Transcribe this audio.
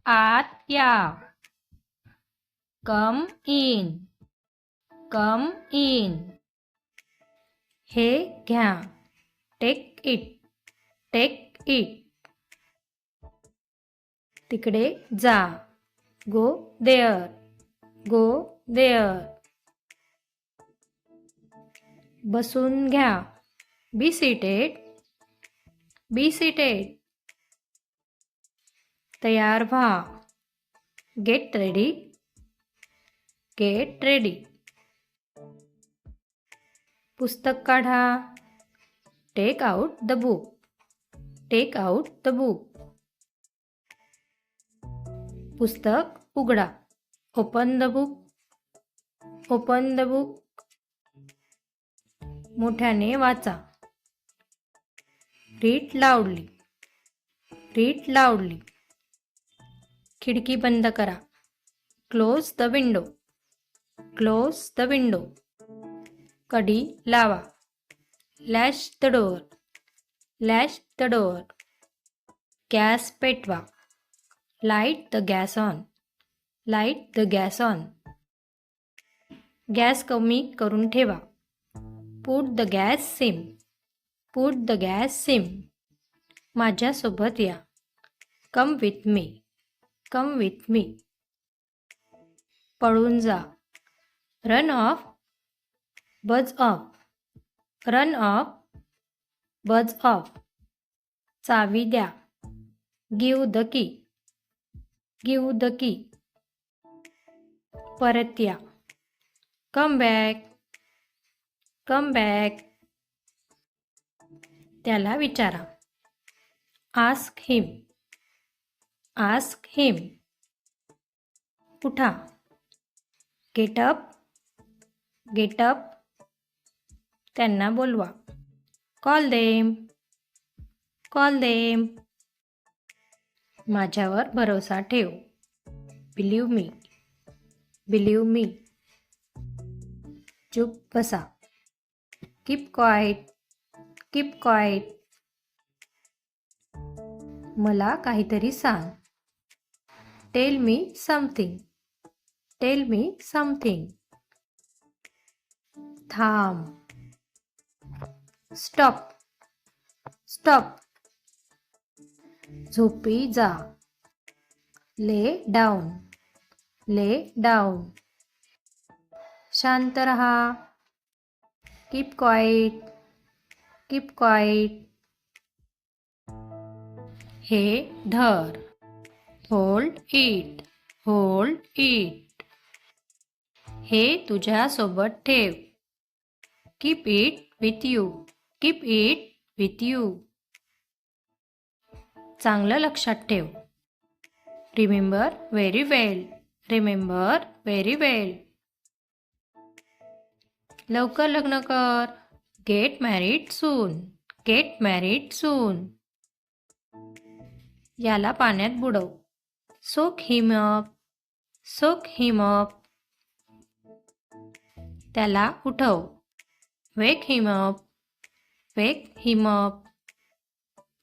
आत या. Come in. Come in. हे घ्या. Take it. Take it. तिकडे जा. Go there. Go there. बसून घ्या. Be seated. Be seated. तयार व्हा. Get ready. Get ready. पुस्तक काढा. Take out the book. Take out the book. पुस्तक उघडा. Open the book. Open the book. मोठ्याने वाचा. Read loudly. Read loudly. खिडकी बंद करा. Close the window. Close the window. कडी लावा. Latch the door. Latch the door. Gas पेटवा. Light the gas on. Light the gas on. Gas कमी करून ठेवा. Put the gas SIM. Put the gas SIM. माझ्यासोबत या. Come with me. Come with me. पळून जा. Run of. बज of. Run of. बज ऑफ. चावी द्या. Give the key. Give the key. परत या. Come back. Come back. त्याला विचारा. आस्क हिम. आस्क हिम. उठा. Get up. Get up. त्यांना बोलवा. Call them. Call them. माझ्यावर भरोसा ठेव. Believe me. Believe me. चुप बसा. Keep quiet. Keep quiet. मला काहीतरी सांग. Tell me something. Tell me something. थांब. स्टॉप. स्टॉप. झोपी जा. Lie down. Lie down. शांत रहा. Keep quiet. Keep quiet. हे धर. Hold it. Hold it. हे तुझ्यासोबत ठेव. Keep it with you. Keep it with you. चांगलं लक्षात ठेव. Remember very well. Remember very well. लवकर लग्न कर. गेट मॅरिड सून. गेट मॅरिड सून. याला पाण्यात बुडव. सोक हिम अप. सोक हिम अप. त्याला उठव. वेक हिम अप. वेक हिम अप.